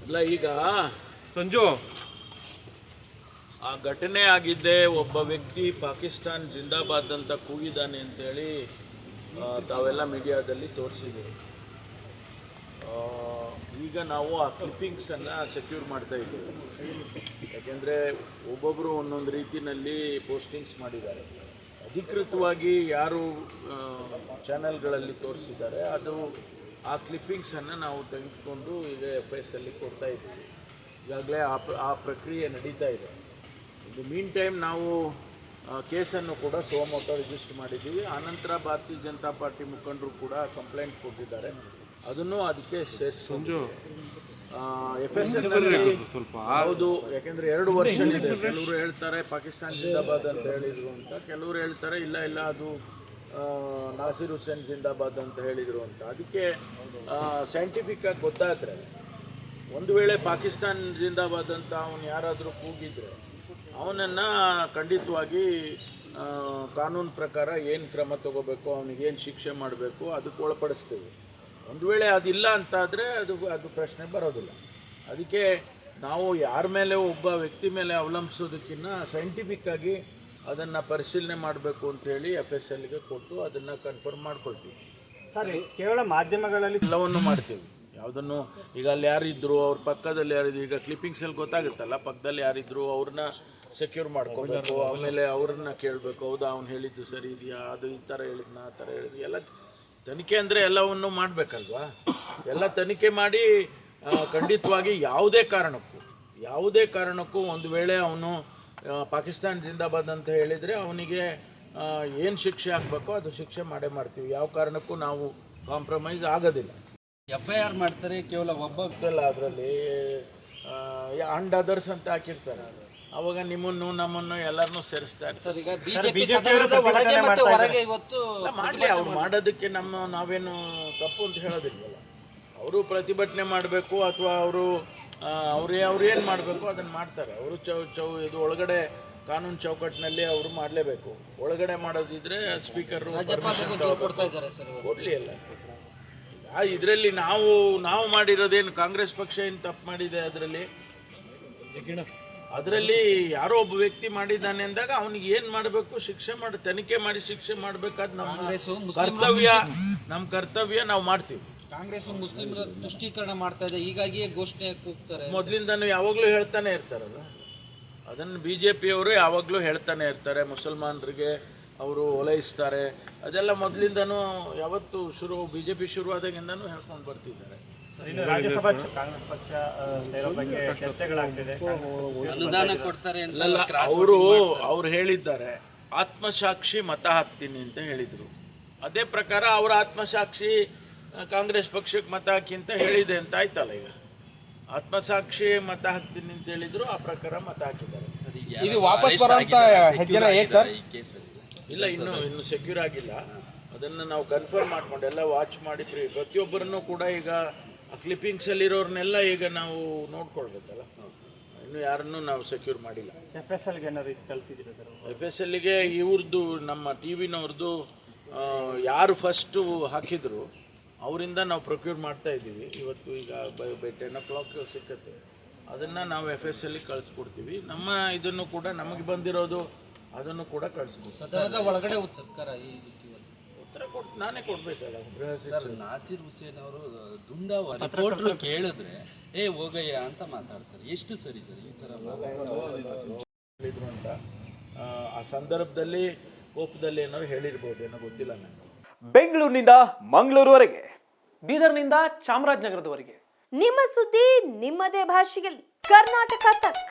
ಇಲ್ಲ ಈಗ ಸಂಜು ಆ ಘಟನೆ ಆಗಿದ್ದೆ, ಒಬ್ಬ ವ್ಯಕ್ತಿ ಪಾಕಿಸ್ತಾನ್ ಜಿಂದಾಬಾದ್ ಅಂತ ಕೂಗಿದ್ದಾನೆ ಅಂತೇಳಿ ತಾವೆಲ್ಲ ಮೀಡಿಯಾದಲ್ಲಿ ತೋರಿಸಿದ್ದೀವಿ. ಈಗ ನಾವು ಆ ಕ್ಲಿಪ್ಪಿಂಗ್ಸನ್ನು ಸೆಕ್ಯೂರ್ ಮಾಡ್ತಾ ಇದ್ದೀವಿ. ಯಾಕೆಂದರೆ ಒಬ್ಬೊಬ್ಬರು ಒಂದೊಂದು ರೀತಿಯಲ್ಲಿ ಪೋಸ್ಟಿಂಗ್ಸ್ ಮಾಡಿದ್ದಾರೆ. ಅಧಿಕೃತವಾಗಿ ಯಾರು ಚಾನೆಲ್ಗಳಲ್ಲಿ ತೋರಿಸಿದ್ದಾರೆ ಅದು ಆ ಕ್ಲಿಪ್ಪಿಂಗ್ಸನ್ನು ನಾವು ತೆಗೆದುಕೊಂಡು ಈಗ FIS ಕೊಡ್ತಾ ಇದ್ದೀವಿ. ಈಗಾಗಲೇ ಆ ಪ್ರಕ್ರಿಯೆ ನಡೀತಾ ಇದೆ. ಇದು ಮೀನ್ ಟೈಮ್ ನಾವು ಕೇಸನ್ನು ಕೂಡ ಸೋಮವಾರ ರಿಜಿಸ್ಟರ್ ಮಾಡಿದ್ದೀವಿ. ಆನಂತರ ಭಾರತೀಯ ಜನತಾ ಪಾರ್ಟಿ ಮುಖಂಡರು ಕೂಡ ಕಂಪ್ಲೇಂಟ್ ಕೊಟ್ಟಿದ್ದಾರೆ, ಅದನ್ನು ಅದಕ್ಕೆ ಸೇರಿಸ್ಕೊಂಡು FIS ಸ್ವಲ್ಪ ಹೌದು. ಯಾಕೆಂದರೆ 2 ವರ್ಷ ಇದೆ. ಕೆಲವರು ಹೇಳ್ತಾರೆ ಪಾಕಿಸ್ತಾನ್ ಜಿಂದಾಬಾದ್ ಅಂತ ಹೇಳಿದರು ಅಂತ, ಕೆಲವರು ಹೇಳ್ತಾರೆ ಇಲ್ಲ ಇಲ್ಲ ಅದು ನಾಸಿರ್ ಹುಸೇನ್ ಜಿಂದಾಬಾದ್ ಅಂತ ಹೇಳಿದರು ಅಂತ. ಅದಕ್ಕೆ ಸೈಂಟಿಫಿಕ್ಕಾಗಿ ಗೊತ್ತಾದರೆ ಒಂದು ವೇಳೆ ಪಾಕಿಸ್ತಾನ್ ಜಿಂದಾಬಾದ್ ಅಂತ ಅವನು ಯಾರಾದರೂ ಕೂಗಿದ್ರೆ ಅವನನ್ನು ಖಂಡಿತವಾಗಿ ಕಾನೂನು ಪ್ರಕಾರ ಏನು ಕ್ರಮ ತಗೋಬೇಕು, ಅವನಿಗೇನು ಶಿಕ್ಷೆ ಮಾಡಬೇಕು ಅದಕ್ಕೆ ಒಳಪಡಿಸ್ತೀವಿ. ಒಂದು ವೇಳೆ ಅದಿಲ್ಲ ಅಂತಾದರೆ ಅದು ಪ್ರಶ್ನೆ ಬರೋದಿಲ್ಲ. ಅದಕ್ಕೆ ನಾವು ಯಾರ ಮೇಲೆ ಒಬ್ಬ ವ್ಯಕ್ತಿ ಮೇಲೆ ಅವಲಂಬಿಸೋದಕ್ಕಿಂತ ಸೈಂಟಿಫಿಕ್ಕಾಗಿ ಅದನ್ನು ಪರಿಶೀಲನೆ ಮಾಡಬೇಕು ಅಂತೇಳಿ FIS ಕೊಟ್ಟು ಅದನ್ನು ಕನ್ಫರ್ಮ್ ಮಾಡ್ಕೊಳ್ತೀವಿ. ಸರ್, ಕೇವಲ ಮಾಧ್ಯಮಗಳಲ್ಲಿ ಎಲ್ಲವನ್ನು ಮಾಡ್ತೀವಿ. ಯಾವುದನ್ನು ಈಗ ಅಲ್ಲಿ ಯಾರಿದ್ರು, ಅವ್ರ ಪಕ್ಕದಲ್ಲಿ ಯಾರಿದ್ರು, ಈಗ ಕ್ಲಿಪ್ಪಿಂಗ್ಸಲ್ಲಿ ಗೊತ್ತಾಗುತ್ತಲ್ಲ ಪಕ್ಕದಲ್ಲಿ ಯಾರಿದ್ರು ಅವ್ರನ್ನ ಸೆಕ್ಯೂರ್ ಮಾಡ್ಕೋಬೇಕು. ಆಮೇಲೆ ಅವ್ರನ್ನ ಕೇಳಬೇಕು, ಹೌದಾ ಅವ್ನು ಹೇಳಿದ್ದು ಸರಿ ಇದೆಯಾ, ಅದು ಈ ಥರ ಹೇಳಿದ್ನ ಆ ಥರ ಹೇಳಿದ್ವಿ. ಎಲ್ಲ ತನಿಖೆ ಅಂದರೆ ಎಲ್ಲವನ್ನು ಮಾಡಬೇಕಲ್ವಾ. ಎಲ್ಲ ತನಿಖೆ ಮಾಡಿ ಖಂಡಿತವಾಗಿ ಯಾವುದೇ ಕಾರಣಕ್ಕೂ ಒಂದು ವೇಳೆ ಅವನು ಪಾಕಿಸ್ತಾನ್ ಜಿಂದಾಬಾದ್ ಅಂತ ಹೇಳಿದರೆ ಅವನಿಗೆ ಏನು ಶಿಕ್ಷೆ ಆಗಬೇಕೋ ಅದು ಶಿಕ್ಷೆ ಮಾಡೇ ಮಾಡ್ತೀವಿ. ಯಾವ ಕಾರಣಕ್ಕೂ ನಾವು ಕಾಂಪ್ರಮೈಸ್ ಆಗೋದಿಲ್ಲ. FIR ಮಾಡ್ತಾರೆ ಕೇವಲ ಒಬ್ಬ ಅದರಲ್ಲಿ ಅಂಡ್ ಅದರ್ಸ್ ಅಂತ ಹಾಕಿರ್ತಾರೆ. ಅವಾಗ ನಿಮ್ಮನ್ನು ನಮ್ಮನ್ನು ಎಲ್ಲರನ್ನೂ ಸೇರಿಸ್ತಾರೆ. ಮಾಡಲಿ, ಅವ್ರು ಮಾಡೋದಕ್ಕೆ ನಾವೇನು ತಪ್ಪು ಅಂತ ಹೇಳೋದಿಲ್ವಲ್ಲ. ಅವರು ಪ್ರತಿಭಟನೆ ಮಾಡಬೇಕು ಅಥವಾ ಅವ್ರು ಏನು ಮಾಡಬೇಕು ಅದನ್ನು ಮಾಡ್ತಾರೆ. ಅವರು ಇದು ಒಳಗಡೆ ಕಾನೂನು ಚೌಕಟ್ಟಿನಲ್ಲಿ ಅವರು ಮಾಡಲೇಬೇಕು. ಒಳಗಡೆ ಮಾಡೋದಿದ್ರೆ ಸ್ಪೀಕರು ಕೊಡಲಿ. ಅಲ್ಲ ಇದರಲ್ಲಿ ನಾವು ಮಾಡಿರೋದೇನು, ಕಾಂಗ್ರೆಸ್ ಪಕ್ಷ ಏನು ತಪ್ಪು ಮಾಡಿದೆ ಅದರಲ್ಲಿ ಯಾರೋ ಒಬ್ಬ ವ್ಯಕ್ತಿ ಮಾಡಿದ್ದಾನೆ ಅಂದಾಗ ಅವನಿಗೆ ಏನು ಮಾಡಬೇಕು ಶಿಕ್ಷೆ ಮಾಡಿ, ತನಿಖೆ ಮಾಡಿ ಶಿಕ್ಷೆ ಮಾಡಬೇಕಾದ ನಮ್ಮ ಕರ್ತವ್ಯ ನಾವು ಮಾಡ್ತೀವಿ. ಕಾಂಗ್ರೆಸ್ ಮುಸ್ಲಿಮರ ತುಷ್ಟೀಕರಣ ಮಾಡ್ತಾ ಇದೆ, ಹೀಗಾಗಿಯೇ ಘೋಷಣೆ ಕೂಗ್ತಾರೆ. ಮೊದಲಿಂದನೂ ಯಾವಾಗಲೂ ಹೇಳ್ತಾನೆ ಇರ್ತಾರಲ್ಲ, ಅದನ್ನು BJPಯವರು ಯಾವಾಗಲೂ ಹೇಳ್ತಾನೆ ಇರ್ತಾರೆ. ಮುಸಲ್ಮಾನರಿಗೆ ಅವರು ಓಲೈಸ್ತಾರೆ, ಅದೆಲ್ಲ ಮೊದಲಿಂದನೂ ಯಾವತ್ತು BJP ಶುರುವಾದಾಗಿಂದನೂ ಹೇಳ್ಕೊಂಡು ಬರ್ತಿದ್ದಾರೆ. ರಾಜ್ಯಸಭಾ ಕಾಂಗ್ರೆಸ್ ಪಕ್ಷ ಸೇರೋ ಬಗ್ಗೆ ಚರ್ಚೆಗಳಾಗ್ತಿದೆ. ಅನುದಾನ ಕೊಡ್ತಾರೆ ಅಂತ ಅವರು ಹೇಳಿದ್ದಾರೆ, ಆತ್ಮಸಾಕ್ಷಿ ಮತ ಹಾಕ್ತೀನಿ ಅಂತ ಹೇಳಿದರು. ಅದೇ ಪ್ರಕಾರ ಅವರ ಆತ್ಮಸಾಕ್ಷಿ ಕಾಂಗ್ರೆಸ್ ಪಕ್ಷಕ್ಕೆ ಮತ ಹಾಕಿ ಅಂತ ಹೇಳಿದೆ ಅಂತ ಆಯ್ತಲ್ಲ. ಈಗ ಆತ್ಮಸಾಕ್ಷಿ ಮತ ಹಾಕ್ತೀನಿ ಅಂತ ಹೇಳಿದ್ರು, ಆ ಪ್ರಕಾರ ಮತ ಹಾಕಿದ್ದಾರೆ. ಇಲ್ಲ, ಇನ್ನು ಸೆಕ್ಯೂರ್ ಆಗಿಲ್ಲ. ಅದನ್ನು ನಾವು ಕನ್ಫರ್ಮ್ ಮಾಡ್ಕೊಂಡು ಎಲ್ಲ ವಾಚ್ ಮಾಡಿ ಪ್ರತಿಯೊಬ್ಬರನ್ನು ಕೂಡ ಈಗ ಕ್ಲಿಪ್ಪಿಂಗ್ಸಲ್ಲಿರೋರ್ನೆಲ್ಲ ಈಗ ನಾವು ನೋಡ್ಕೊಳ್ಬೇಕಲ್ಲ. ಇನ್ನು ಯಾರನ್ನೂ ನಾವು ಸೆಕ್ಯೂರ್ ಮಾಡಿಲ್ಲ. FIS ಇವ್ರದ್ದು ನಮ್ಮ TVನವ್ರದ್ದು ಯಾರು ಫಸ್ಟು ಹಾಕಿದ್ರು ಅವರಿಂದ ನಾವು ಪ್ರೊಕ್ಯೂರ್ ಮಾಡ್ತಾ ಇದ್ದೀವಿ. ಇವತ್ತು ಈಗ ಬೈ 10 o'clock ಸಿಕ್ಕತ್ತೆ. ಅದನ್ನು ನಾವು FIS ಕಳಿಸ್ಕೊಡ್ತೀವಿ. ನಮ್ಮ ಇದನ್ನು ಕೂಡ ನಮಗೆ ಬಂದಿರೋದು ಅದನ್ನು ಕೂಡ ಕಳಿಸ್ಕೊಡ್ತೀವಿ. ಒಳಗಡೆ ಉತ್ತರ ನಾನೇ ಕೊಡ್ಬೇಕಲ್ಲ. ನಾಸಿರ್ ಹುಸೇನ್ ಅವರು ರಿಪೋರ್ಟ್ರು ಕೇಳಿದ್ರೆ ಹೋಗಯ್ಯ ಅಂತ ಮಾತಾಡ್ತಾರೆ. ಎಷ್ಟು ಸರಿ ಸರ್ ಈ ಥರ ಹೇಳಿದ್ರು ಅಂತ ಆ ಸಂದರ್ಭದಲ್ಲಿ ಕೋಪದಲ್ಲಿ ಏನಾದ್ರು ಹೇಳಿರ್ಬೋದು, ಏನೋ ಗೊತ್ತಿಲ್ಲ ನನಗೆ. ಬೆಂಗಳೂರಿನಿಂದ ಮಂಗಳೂರುವರೆಗೆ, ಬೀದರ್ನಿಂದ ಚಾಮರಾಜನಗರದವರೆಗೆ ನಿಮ್ಮ ಸುದ್ದಿ ನಿಮ್ಮದೇ ಭಾಷೆಯಲ್ಲಿ ಕರ್ನಾಟಕ ತಕ್.